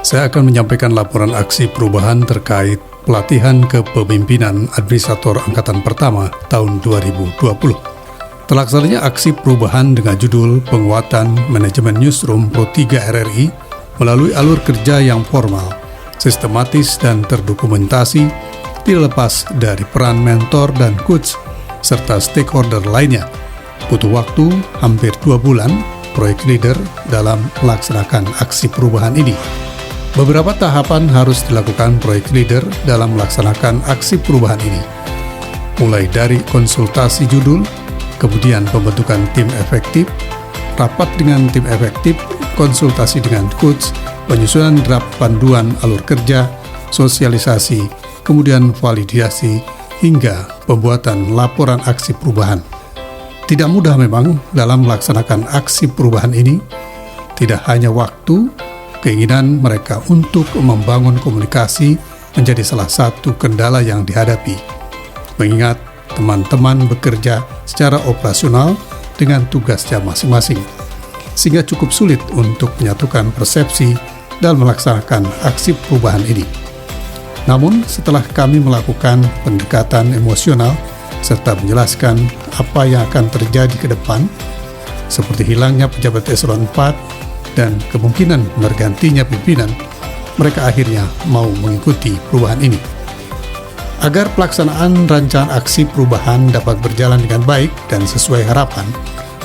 Saya akan menyampaikan laporan aksi perubahan terkait pelatihan kepemimpinan administrator angkatan pertama tahun 2020. Terlaksananya aksi perubahan dengan judul Penguatan Manajemen Newsroom Pro 3 RRI melalui alur kerja yang formal, sistematis dan terdokumentasi, tidak lepas dari peran mentor dan coach serta stakeholder lainnya. Butuh waktu hampir 2 bulan proyek leader dalam melaksanakan aksi perubahan ini. Beberapa tahapan harus dilakukan proyek leader dalam melaksanakan aksi perubahan ini, mulai dari konsultasi judul, kemudian pembentukan tim efektif, rapat dengan tim efektif, konsultasi dengan coach, penyusunan draft panduan alur kerja, sosialisasi, kemudian validasi, hingga pembuatan laporan aksi perubahan. Tidak mudah memang dalam melaksanakan aksi perubahan ini, tidak hanya waktu, keinginan mereka untuk membangun komunikasi menjadi salah satu kendala yang dihadapi. Mengingat teman-teman bekerja secara operasional dengan tugasnya masing-masing, sehingga cukup sulit untuk menyatukan persepsi dalam melaksanakan aksi perubahan ini. Namun, setelah kami melakukan pendekatan emosional serta menjelaskan apa yang akan terjadi ke depan, seperti hilangnya pejabat eselon 4 dan kemungkinan bergantinya pimpinan, mereka akhirnya mau mengikuti perubahan ini. Agar pelaksanaan rancangan aksi perubahan dapat berjalan dengan baik dan sesuai harapan,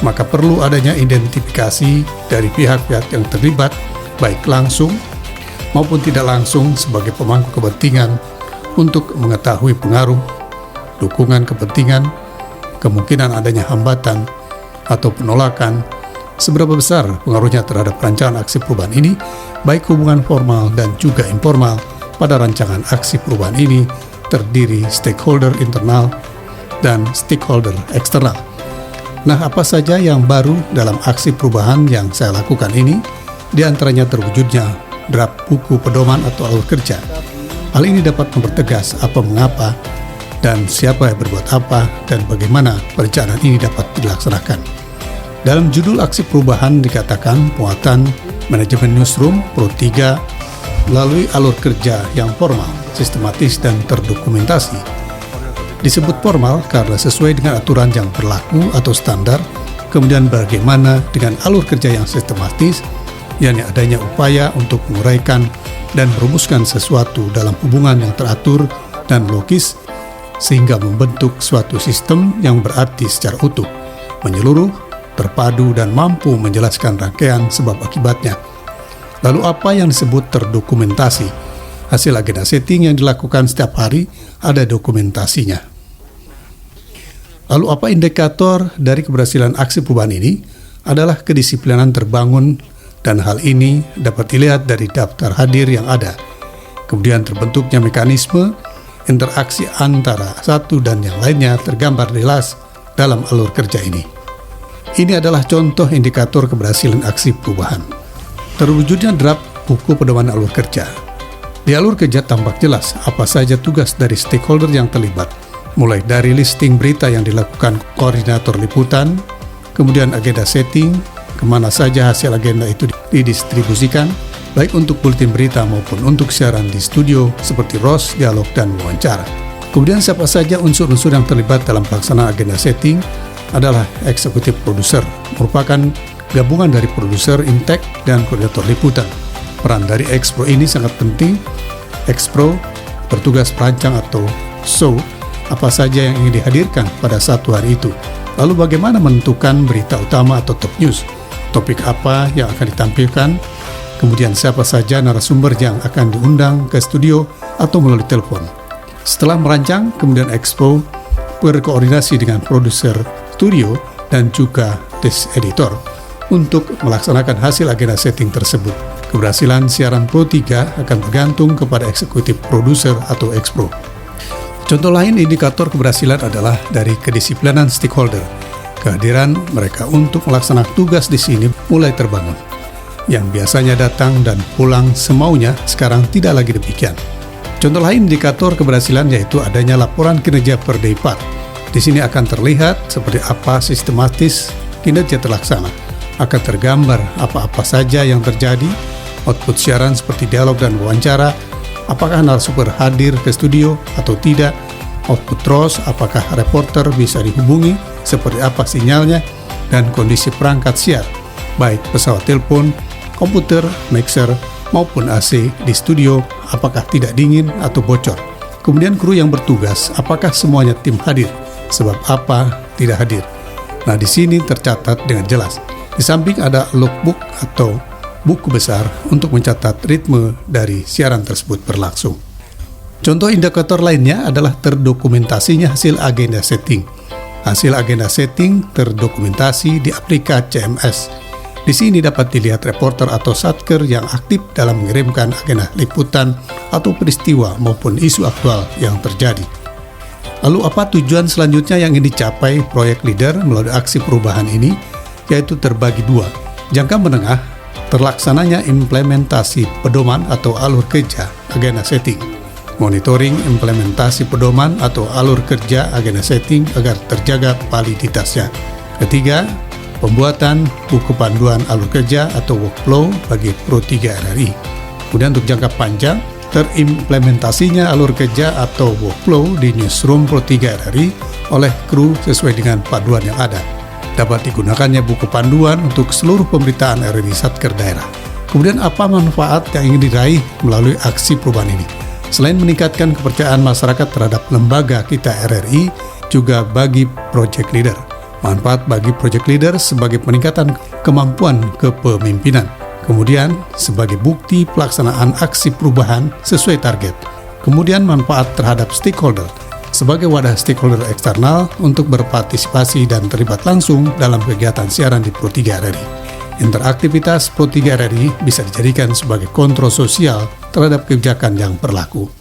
maka perlu adanya identifikasi dari pihak-pihak yang terlibat, baik langsung maupun tidak langsung sebagai pemangku kepentingan untuk mengetahui pengaruh, dukungan kepentingan, kemungkinan adanya hambatan atau penolakan, seberapa besar pengaruhnya terhadap rancangan aksi perubahan ini, baik hubungan formal dan juga informal. Pada rancangan aksi perubahan ini terdiri stakeholder internal dan stakeholder eksternal. Nah, apa saja yang baru dalam aksi perubahan yang saya lakukan ini? Di antaranya terwujudnya draft buku pedoman atau alur kerja. Hal ini dapat mempertegas apa mengapa dan siapa yang berbuat apa dan bagaimana perencanaan ini dapat dilaksanakan. Dalam judul aksi perubahan dikatakan penguatan manajemen newsroom Pro 3 melalui alur kerja yang formal, sistematis dan terdokumentasi. Disebut formal karena sesuai dengan aturan yang berlaku atau standar. Kemudian bagaimana dengan alur kerja yang sistematis, yakni adanya upaya untuk menguraikan dan merumuskan sesuatu dalam hubungan yang teratur dan logis sehingga membentuk suatu sistem yang berarti secara utuh, menyeluruh, terpadu dan mampu menjelaskan rangkaian sebab akibatnya. Lalu apa yang disebut terdokumentasi? Hasil agenda setting yang dilakukan setiap hari ada dokumentasinya. Lalu apa indikator dari keberhasilan aksi perubahan ini? Adalah kedisiplinan terbangun dan hal ini dapat dilihat dari daftar hadir yang ada. Kemudian terbentuknya mekanisme interaksi antara satu dan yang lainnya tergambar jelas dalam alur kerja ini. Ini adalah contoh indikator keberhasilan aksi perubahan. Terwujudnya draft buku pedoman alur kerja. Di alur kerja tampak jelas apa saja tugas dari stakeholder yang terlibat, mulai dari listing berita yang dilakukan koordinator liputan, kemudian agenda setting, kemana saja hasil agenda itu didistribusikan, baik untuk buletin berita maupun untuk siaran di studio seperti ROS, dialog, dan wawancara. Kemudian siapa saja unsur-unsur yang terlibat dalam pelaksanaan agenda setting adalah eksekutif produser, merupakan gabungan dari produser, intek, dan koordinator liputan. Peran dari Expro ini sangat penting. Expro bertugas perancang atau show apa saja yang ingin dihadirkan pada satu hari itu. Lalu bagaimana menentukan berita utama atau top news, topik apa yang akan ditampilkan, kemudian siapa saja narasumber yang akan diundang ke studio atau melalui telepon. Setelah merancang, kemudian Expro berkoordinasi dengan produser studio dan juga desk editor untuk melaksanakan hasil agenda setting tersebut. Keberhasilan siaran Pro 3 akan bergantung kepada eksekutif produser atau Expro. Contoh lain indikator keberhasilan adalah dari kedisiplinan stakeholder. Kehadiran mereka untuk melaksanakan tugas di sini mulai terbangun. Yang biasanya datang dan pulang semaunya sekarang tidak lagi demikian. Contoh lain indikator keberhasilan yaitu adanya laporan kinerja per day part. Di sini akan terlihat seperti apa sistematis kinerja terlaksana, akan tergambar apa-apa saja yang terjadi, output siaran seperti dialog dan wawancara, apakah narasumber hadir ke studio atau tidak, output ROS, apakah reporter bisa dihubungi, seperti apa sinyalnya, dan kondisi perangkat siar, baik pesawat telepon, komputer, mixer, maupun AC di studio, apakah tidak dingin atau bocor. Kemudian kru yang bertugas, apakah semuanya tim hadir, sebab apa tidak hadir. Nah, di sini tercatat dengan jelas. Di samping ada logbook atau buku besar untuk mencatat ritme dari siaran tersebut berlangsung. Contoh indikator lainnya adalah terdokumentasinya hasil agenda setting. Hasil agenda setting terdokumentasi di aplikasi CMS. Di sini dapat dilihat reporter atau satker yang aktif dalam mengirimkan agenda liputan atau peristiwa maupun isu aktual yang terjadi. Lalu apa tujuan selanjutnya yang ingin dicapai proyek leader melalui aksi perubahan ini? Yaitu terbagi dua. Jangka menengah, terlaksananya implementasi pedoman atau alur kerja agenda setting. Monitoring implementasi pedoman atau alur kerja agenda setting agar terjaga validitasnya. Ketiga, pembuatan buku panduan alur kerja atau workflow bagi Pro 3 RRI. Kemudian untuk jangka panjang, terimplementasinya alur kerja atau workflow di newsroom Pro 3 RRI oleh kru sesuai dengan panduan yang ada. Dapat digunakannya buku panduan untuk seluruh pemberitaan RRI Satker daerah. Kemudian apa manfaat yang ingin diraih melalui aksi perubahan ini? Selain meningkatkan kepercayaan masyarakat terhadap lembaga kita RRI, juga bagi project leader. Manfaat bagi project leader sebagai peningkatan kemampuan kepemimpinan. Kemudian sebagai bukti pelaksanaan aksi perubahan sesuai target. Kemudian manfaat terhadap stakeholder sebagai wadah stakeholder eksternal untuk berpartisipasi dan terlibat langsung dalam kegiatan siaran di Pro 3 RRI. Interaktivitas Pro 3 RRI bisa dijadikan sebagai kontrol sosial terhadap kebijakan yang berlaku.